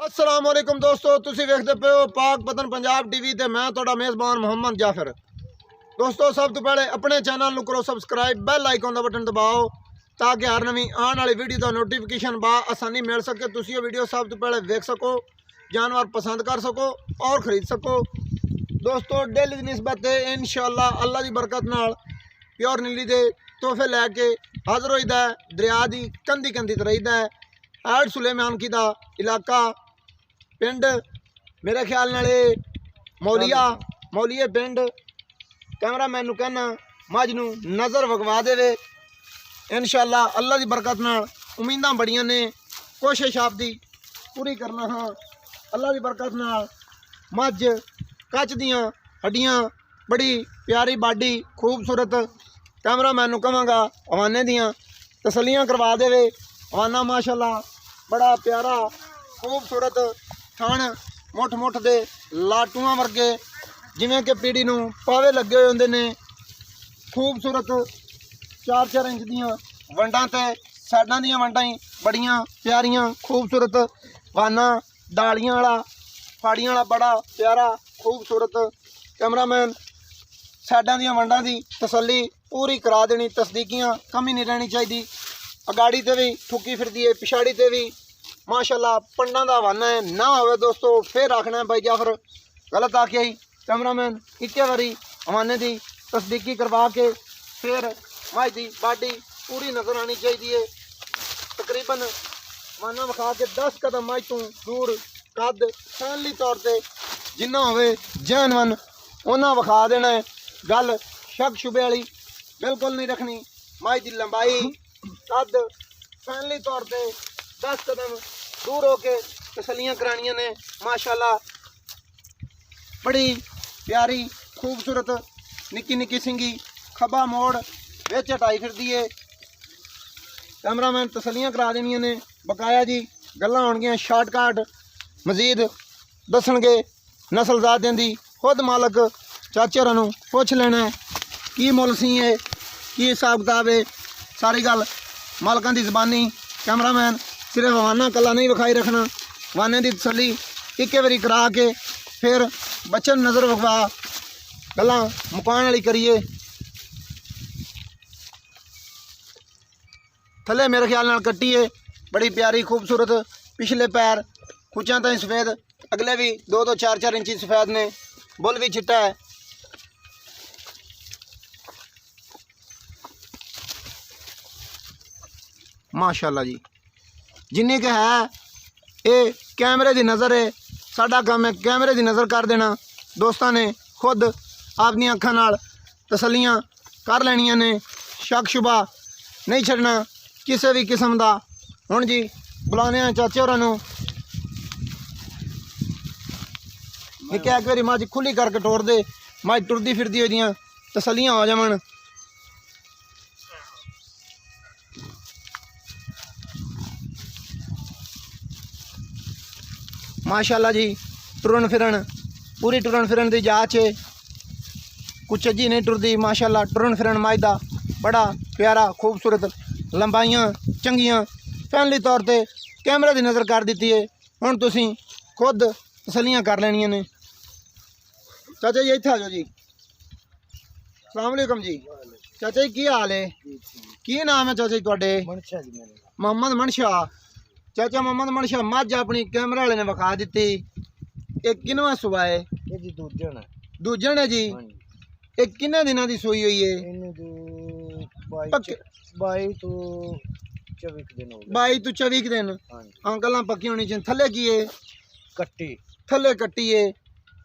अस्सलाम वालेकुम दोस्तों, तुसी वेखदे पे हो पाक पतन पंजाब टीवी ते मैं तुहाडा मेज़बान मोहम्मद जाफर। दोस्तों सब तो पहले अपने चैनल करो सबसक्राइब, बैल आइकन का बटन दबाओ ताकि हर नवी आने वाली वीडियो का नोटिफिकेशन बा आसानी मिल सके। तुसी ये वीडियो सब तो पहले देख सको, जानवर पसंद कर सको और ख़रीद सको। दोस्तों डेली की निस्बत है इंशाअल्लाह अल्लाह की बरकत नाल प्योर नीली दे तोहफे लैके हाज़र होईदा है। दरिया की कंधी कंधी ते रहीदा है। हाड़ सुलेमान की दा इलाका पिंड मेरे ख्याल नाले मौलीए पिंड। कैमरा मैनू कहना मझ नू नज़र वगवा देवे इंशाअल्लाह अल्लाह की बरकत नाल। उम्मीदां बड़ियां ने, कोशिश आपदी पूरी करना हाँ अल्लाह की बरकत नाल। मझ कच दियाँ हड्डियाँ, बड़ी प्यारी बाडी, खूबसूरत। कैमरा मैनू कहांगा हवाने दियाँ तसलियाँ करवा देवे। हवाना माशाअल्लाह बड़ा प्यारा खूबसूरत, थण मुठ मुठ दे लाटूआं वर्गे जिवें कि पीढ़ी नूं पावे लगे हुए होंदे ने। खूबसूरत 4-4 इंच दियां वंडां ते साइडां दियां वंडां ही बड़ियां प्यारियां खूबसूरत। वाना डालियां वाला फाड़ियां वाला बड़ा प्यारा खूबसूरत। कैमरामैन साइडां दियां वंडां दी तसल्ली पूरी करा देनी, तस्दीकियां कमी नहीं रहनी चाहिए। अगाड़ी ते भी ठुकी फिरदी है, पिछाड़ी ते भी माशाअल्लाह पंडा दा हवाना है। ना होवे दोस्तों फिर आखना है भाई जाफर गलत आख्या ही। कैमरामैन एक बारी हवाने की तस्दीकी करवा के फिर मझ की बाडी पूरी नज़र आनी चाहिए। तकरीबन हवाना विखा के 10 कदम मझ तू दूर कद फैनली तौर पर जिन्ना होवे जैनवन उन्ना विखा देना है। गल शक शुबे वाली बिल्कुल नहीं रखनी। मझ की लंबाई कद फैनली तौर पर 10 कदम दूर होके तसलियाँ करानियां ने। माशाअल्लाह बड़ी प्यारी खूबसूरत निक्की निक्की सिंगी खब्बा मोड़ विच हटाई फिरदी है। कैमरामैन तसलियाँ करा देनियां ने बकाया जी। गल्लां होणगियां शार्टकट मजीद दसणगे नस्ल जात दी। खुद मालक चाचे होरां नूं पुछ लेना है की मुल सी है, की हिसाब किताब है। सारी गल मालकां दी ज़बानी। कैमरामैन सिर्फ हवाना कला नहीं विखाई रखना, हवाने की तसली एक बारी करा के फिर बच्चन नज़र विखवा गल्लां मुकान वाली करिए। थले मेरे ख्याल नाल कट्टी है बड़ी प्यारी खूबसूरत। पिछले पैर कुचां ताईं सफेद, अगले भी 2-2 4-4 इंची सफेद ने। बुल भी चिट्टा है। माशाअल्लाह जी जिन्नी के है ये कैमरे की नज़र है। साडा काम है कैमरे की नज़र कर देना। दोस्तों ने खुद अपनी अखां नाल तसलियाँ कर लैनियां ने। शक शुबा नहीं छड़ना किसी भी किस्म का। हुण जी बुलाने चाचे होरां नूं निक्का एक बारी मझ खुली करके टोर दे, मझ टुरदी फिरदी होई तसलियाँ हो जावन। माशाअल्लाह जी टुरन फिरन पूरी टुरन फिरन की जाँच है। कुछ जी नहीं टुरदी माशाअल्लाह। टुरन फिरन मझ दा बड़ा प्यारा खूबसूरत, लंबाइयाँ चंगियाँ फैनली तौर पर कैमरे की नज़र कर दी है। हुण तुसीं खुद तसलियाँ कर लैनियां ने। चाचा जी इत्थे आ जाओ जी। अस्सलाम वालेकुम जी। चाचा जी की हाल है, की नाम है चाचा जी तुहाडे? मोहम्मद मनशा। चाचा मोहम्मद मनशा मझ अपनी कैमरे वाले ने विखा दी। एक किनवा सुबह है? दूजन है जी। एक किन्ने दिनों की सूई हुई है? 22 तो 24 दिन। हाँ गल्लां पक्की होनी चाहिए। थले की है? कट्टी। थले कट्टी है।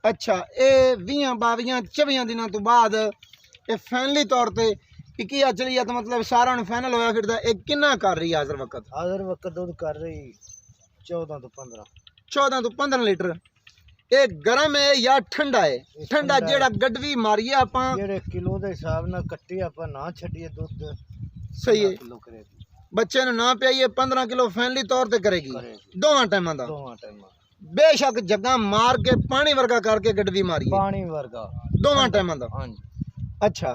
अच्छा ये 20-22-24 दिनों तो बाद ये फैनली तौर पर इक्की चली है तो मतलब सारा फाइनल होया फिर एक किन्ना कर रही है हाज़र वक्त? हाज़र वक्त दूध कर रही 14 तो 15 लीटर। ये गर्म है या ठंडा है? ठंडा जेड़ा गडवी मारिए आपां जेड़े किलो दे हिसाब नाल कट्टी आपां ना छड्डिए दूध सही है। बच्चे नूं ना पियाइए 15 किलो फैनली तौर ते करेगी दोवां टाइमां दा। बेशक जगह मार के पानी वर्गा करके गडवी मारिए पानी वर्गा दोवां टाइमां दा। अच्छा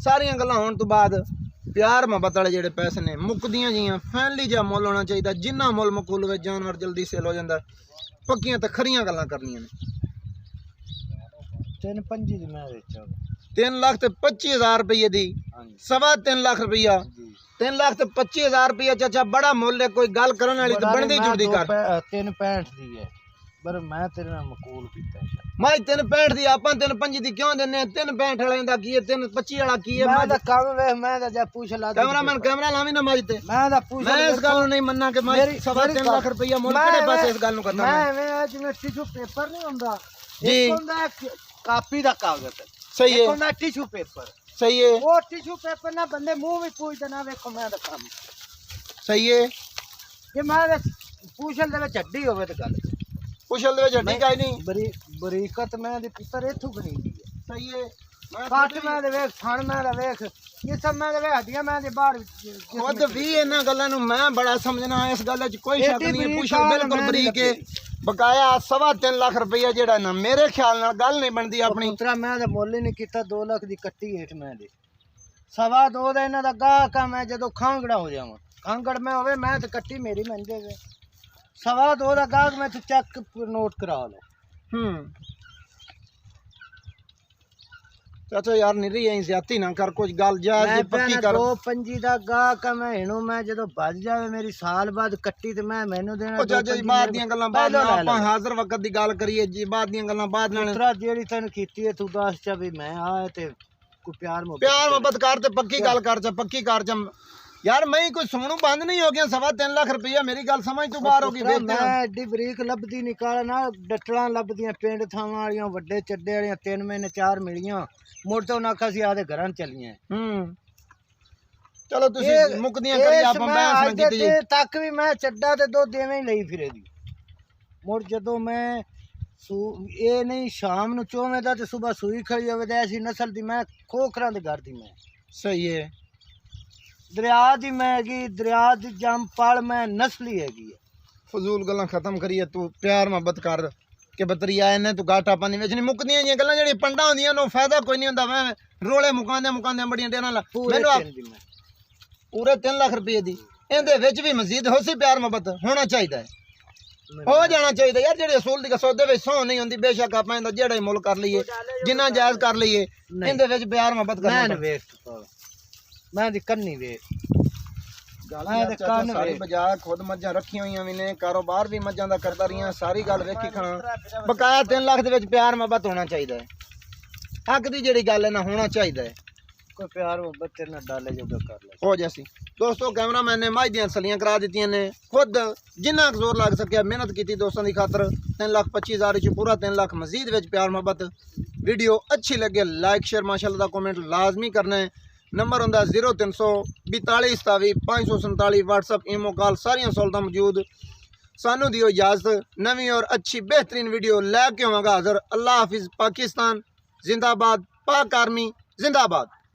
सारियां गल्लां होण तो बाद प्यार मुहब्बत वाले जेडे पैसे ने मुकदियां जियां फैनली जा मुल होना चाहिए। जिन्ना मुल मकूल होवे जानवर जल्दी सेल हो जाता। ਪੱਕੀਆਂ ਤੇ ਖਰੀਆਂ ਗੱਲਾਂ ਕਰਨੀਆਂ ਨੇ। 3.5 ਦੀ ਮੈਂ ਵੇਚਾਂ 3,25,000 ਰੁਪਏ ਦੀ, ਹਾਂਜੀ 3.5 ਲੱਖ ਰੁਪਇਆ, ਜੀ 3,25,000 ਰੁਪਇਆ ਚਾਚਾ ਬੜਾ ਮੁੱਲ ਹੈ, ਕੋਈ ਗੱਲ ਕਰਨ ਵਾਲੀ ਤੇ ਬਣਦੀ ਜੁੜਦੀ ਕਰ। 3.65 ਦੀ ਹੈ, ਪਰ ਮੈਂ ਤੇਰੇ ਨਾਲ ਮਕੂਲ ਕੀਤਾ ਮੈਂ 3.65 ਦੀ, ਆਪਾਂ 3.5 ਦੀ ਕਿਉਂ ਦਿੰਨੇ? 3.65 ਵਾਲੇ ਦਾ ਕੀ ਹੈ, 3.25 ਵਾਲਾ ਕੀ ਹੈ? ਮੈਂ ਤਾਂ ਕੰਮ ਵੇ, ਮੈਂ ਤਾਂ ਜਾ ਪੁੱਛ ਲਾ ਕੈਮਰਾਮੈਨ ਕੈਮਰਾ ਲਾਵੀ ਨਾ ਮੱਝ ਤੇ। ਮੈਂ ਤਾਂ ਪੁੱਛ ਮੈਂ ਇਸ ਗੱਲ ਨੂੰ ਨਹੀਂ ਮੰਨਾਂ ਕਿ ਮੈਂ 3.5 ਲੱਖ ਰੁਪਇਆ ਮੁੱਲ ਕਿਹੜੇ ਪਾਸੇ ਇਸ ਗੱਲ ਨੂੰ ਕਰਨਾ। ਮੈਂ ਜਿਵੇਂ ਟਿਸ਼ੂ ਪੇਪਰ ਨਹੀਂ ਹੁੰਦਾ, ਜੀ। ਇੱਕ ਹੁੰਦਾ ਕਾਪੀ ਦਾ ਕਾਗਜ਼, ਸਹੀ ਇੱਕ ਹੈ, ਹੁੰਦਾ ਟਿਸ਼ੂ ਪੇਪਰ। ਸਹੀ ਹੈ, ਉਹ ਟਿਸ਼ੂ ਪੇਪਰ ਨਾ ਬੰਦੇ ਮੂੰਹ ਵੀ ਪੁੱਛਦੇ ਨਾ, ਵੇਖੋ ਮੈਂ ਦਾ ਕੰਮ ਸਹੀ ਹੈ। ਜੇ ਮੈਂ ਪੁੱਛਣ ਦੇ ਵਿੱਚ ਹੱਡੀ ਹੋਵੇ ਤਾਂ ਗੱਲ ਕੁਸ਼ਲ ਦੇ ਵਿੱਚ ਹੱਡੀ ਕਾਈ ਨਹੀਂ। ਬਰੀਕਤ ਮੈਂ ਦੇ ਪੁੱਤਰ ਇਥੋਂ ਖਰੀਦੀ ਹੈ। ਸਹੀ ਹੈ। ਕੱਟ ਮੈਂ ਦੇ ਵੇਖ, ਥਣ ਮੈਂ ਦਾ ਵੇਖ, ਇਹ ਸਭ ਮੈਂ ਦੇ ਵੇਖ, ਹੱਡੀਆਂ ਮੈਂ ਦੇ ਬਾਹਰ ਖੁਦ ਵੀ ਇਹਨਾਂ ਗੱਲਾਂ ਨੂੰ ਮੈਂ ਬੜਾ ਸਮਝਣਾ, ਇਸ ਗੱਲ 'ਚ ਕੋਈ ਸ਼ੱਕ ਨਹੀਂ ਹੈ। ਕੁਸ਼ਲ ਬਿਲਕੁਲ ਬਰੀਕ ਹੈ, ਬਕਾਇਆ 3.25 ਲੱਖ ਰੁਪਇਆ ਜਿਹੜਾ ਨਾ, ਮੇਰੇ ਖਿਆਲ ਨਾਲ ਗੱਲ ਨਹੀਂ ਬਣਦੀ ਆਪਣੀ। ਪੁੱਤਰਾ ਮੈਂ ਤਾਂ ਮੁੱਲ ਹੀ ਨਹੀਂ ਕੀਤਾ, 2 ਲੱਖ ਦੀ ਕੱਟੀ ਹੇਠ ਮੈਂ ਦੇ 2.25 ਦਾ ਇਹਨਾਂ ਦਾ ਗਾਹਕ ਆ। ਮੈਂ ਜਦੋਂ ਖਾਂਗੜਾ ਹੋ ਜਾਵਾਂ, ਖਾਂਗੜ ਮੈਂ ਹੋਵੇ, ਮੈਂ ਤਾਂ ਕੱਟੀ ਮੇਰੀ ਮੰਨ ਜਾਵੇ। 2.25 ਦਾ ਗਾਹਕ ਮੈਂ ਤੂੰ ਚੈੱਕ ਨੋਟ ਕਰਾ ਲੈ। ਚਾਚਾ ਯਾਰ ਨਿਰੀ ਐਂ ਜ਼ਿਆਤੀ ਨਾ ਕਰ, ਕੁਝ ਗੱਲ ਜਾਇਜ਼ ਪੱਕੀ ਕਰ। 2.25 ਦਾ ਗਾਹਕ ਆ ਮੈਂ ਇਹਨੂੰ, ਮੈਂ ਜਦੋਂ ਵੱਜ ਜਾਵੇ ਮੇਰੀ ਸਾਲ ਬਾਅਦ ਕੱਟੀ ਤੇ ਮੈਂ ਮੈਨੂੰ ਦੇਣਾ। ਉਹ ਚਾਚਾ ਜੀ ਬਾਅਦ ਦੀਆਂ ਗੱਲਾਂ ਬਾਅਦ ਨਾਲ, ਆਪਾਂ ਹਾਜ਼ਰ ਵਕਤ ਦੀ ਗੱਲ ਕਰੀਏ ਜੀ, ਬਾਅਦ ਦੀਆਂ ਗੱਲਾਂ ਬਾਅਦ ਨਾਲ। ਪੁੱਤਰਾ ਜਿਹੜੀ ਤੈਨੂੰ ਕੀਤੀ ਹੈ ਤੂੰ ਦੱਸ ਚਾ ਵੀ ਮੈਂ ਆ ਤੇ ਕੋਈ ਪਿਆਰ ਮੁਹੱਬਤ ਕਰ ਤੇ ਪੱਕੀ ਗੱਲ ਕਰ, ਚਾ ਪੱਕੀ ਕਰ ਚਾ ਯਾਰ। ਮੈਂ ਕੋਈ ਸੋਨੂ ਬੰਦ ਨਹੀਂ ਹੋ ਗਿਆ, 3.25 ਲੱਖ ਰੁਪਇਆ, ਮੇਰੀ ਗੱਲ ਸਮਝ ਤੋਂ ਬਾਹਰ ਹੋ ਗਈ। ਮੈਂ ਐਡੀ ਬਰੀਕ ਲੱਭਦੀ ਨਿਕਾਲ ਨਾ, ਡੱਟਲਾਂ ਲੱਭਦੀਆਂ ਪਿੰਡ ਥਾਵਾਂ ਵਾਲੀਆਂ, ਵੱਡੇ ਚੱਡੇ ਵਾਲੀਆਂ, 3 ਮਹੀਨੇ 4 ਮਿਲੀਆਂ, ਮੁੜ ਤੋਂ ਨਾਖਾ ਸੀ ਆਦੇ ਘਰਾਂ ਚੱਲੀਆਂ। ਚਲੋ ਤੁਸੀਂ ਮੁੱਕਦੀਆਂ ਕਰੀ, ਆਪਾਂ ਬਹਿਸ ਨਾ ਕੀਤੀ ਜੀ। ਤੱਕ ਵੀ ਮੈਂ ਚੱਡਾ ਤੇ ਦੁੱਧ ਐਵੇਂ ਹੀ ਲਈ ਫਿਰੇ ਦੀ। ਮੁੜ ਜਦੋਂ ਮੈਂ ਇਹ ਨਹੀਂ ਸ਼ਾਮ ਨੂੰ ਚੋਵੇਂ ਦਾ ਤੇ ਸਵੇਰ ਸੂਈ ਖੜੀ ਹੋਵੇ ਤੇ ਐਸੀ ਨਸਲ ਦੀ ਮੈਂ ਖੋਖਰਾਂ ਦੇ ਘਰ ਦੀ ਮੈਂ। ਸਹੀ ਹੈ। ਦਰਿਆ ਦੀ ਮੈਂ ਹੈਗੀ, ਦਰਿਆ ਦੀ ਜੰਮ ਪਲ ਮੈਂ ਨਸਲੀ ਹੈਗੀ ਹੈ। ਫਜ਼ੂਲ ਗੱਲਾਂ ਖਤਮ ਕਰੀਏ, ਤੂੰ ਪਿਆਰ ਮੁਹੱਬਤ ਕਰ ਕਿ ਬਤਰੀਆ ਇਹਨੇ ਤੂੰ ਘਾਟਾ ਪਾਣੀ ਵਿੱਚ ਨਹੀਂ ਮੁੱਕਦੀਆਂ ਜੀਆਂ ਗੱਲਾਂ ਜਿਹੜੀਆਂ ਪੰਡਾਂ ਹੁੰਦੀਆਂ ਨੂੰ ਫਾਇਦਾ ਕੋਈ ਨਹੀਂ ਹੁੰਦਾ। ਮੈਂ ਰੋਲੇ ਮੁਕਾਉਂਦੇ ਬੜੀਆਂ ਦੇਰਾਂ ਨਾਲ ਮੈਨੂੰ ਪੂਰੇ 3 ਲੱਖ ਰੁਪਏ ਦੀ, ਇਹਦੇ ਵਿੱਚ ਵੀ ਮਜ਼ੀਦ ਹੋਸੀ ਪਿਆਰ ਮੁਹੱਬਤ ਹੋਣਾ ਚਾਹੀਦਾ ਹੈ, ਹੋ ਜਾਣਾ ਚਾਹੀਦਾ ਯਾਰ। ਜਿਹੜੇ ਅਸੂਲ ਦੀ ਸੌਦੇ ਵਿੱਚ ਸੌ ਨਹੀਂ ਹੁੰਦੀ, ਬੇਸ਼ੱਕ ਆਪਾਂ ਇਹਦਾ ਜਿਹੜਾ ਹੀ ਮੁੱਲ ਕਰ ਲਈਏ, ਜਿੰਨਾ ਜਾਇਜ਼ ਕਰ ਲਈਏ, ਇਹਦੇ ਵਿੱਚ ਪਿਆਰ ਮੁਹੱਬਤ ਕਰਨਾ। ਮੈਂ ਦੀ ਕੰਨੀ ਵੇਖ ਸਾਰੀ ਬਜਾ ਖੁਦ ਮੱਝਾਂ ਰੱਖੀਆਂ ਹੋਈਆਂ ਵੀ ਨੇ, ਕਾਰੋਬਾਰ ਵੀ ਮੱਝਾਂ ਦਾ ਕਰਦਾ ਰਹੀਆਂ, ਸਾਰੀ ਗੱਲ ਵੇਖੀ ਖਾਣਾ। ਬਕਾਇਆ 3 ਲੱਖ ਦੇ ਵਿੱਚ ਪਿਆਰ ਮੁਹੱਬਤ ਹੋਣਾ ਚਾਹੀਦਾ ਹੈ, ਹੱਕ ਦੀ ਜਿਹੜੀ ਗੱਲ ਹੈ ਨਾ ਹੋਣਾ ਚਾਹੀਦਾ ਹੈ। ਕੋਈ ਪਿਆਰ ਮੁਹੱਬਤ ਤੇਰੇ ਨਾਲ ਡਾਲੇ ਜੋਗਾ ਕਰ ਲੈ ਹੋ ਜਾਸੀ। ਦੋਸਤੋ ਕੈਮਰਾਮੈਨ ਨੇ ਮੱਝ ਦੀਆਂ ਸਲੀਆਂ ਕਰਾ ਦਿੱਤੀਆਂ ਨੇ, ਖੁਦ ਜਿੰਨਾ ਕੁ ਜ਼ੋਰ ਲੱਗ ਸਕਿਆ ਮਿਹਨਤ ਕੀਤੀ ਦੋਸਤਾਂ ਦੀ ਖਾਤਰ। 3,25,000 ਚ ਪੂਰਾ 3 ਲੱਖ ਮਜ਼ੀਦ ਵਿੱਚ ਪਿਆਰ ਮੁਹੱਬਤ। ਵੀਡੀਓ ਅੱਛੀ ਲੱਗੇ ਲਾਈਕ ਸ਼ੇਅਰ ਮਾਸ਼ਾਅੱਲਾ ਦਾ ਕਮੈਂਟ ਲਾਜ਼ਮੀ ਕਰਨਾ ਹੈ। ਨੰਬਰ ਹੁੰਦਾ 0342 27 547, WhatsApp ਈਮੋ ਕਾਲ ਸਾਰੀਆਂ ਸਹੂਲਤਾਂ ਮੌਜੂਦ। ਸਾਨੂੰ ਦਿਓ ਇਜਾਜ਼ਤ, ਨਵੀਂ और अच्छी बेहतरीन वीडियो ਲੈ ਕੇ ਆਵਾਂਗਾ ਹਾਜ਼ਰ। अल्लाह हाफिज़। पाकिस्तान जिंदाबाद, पाक आर्मी जिंदाबाद।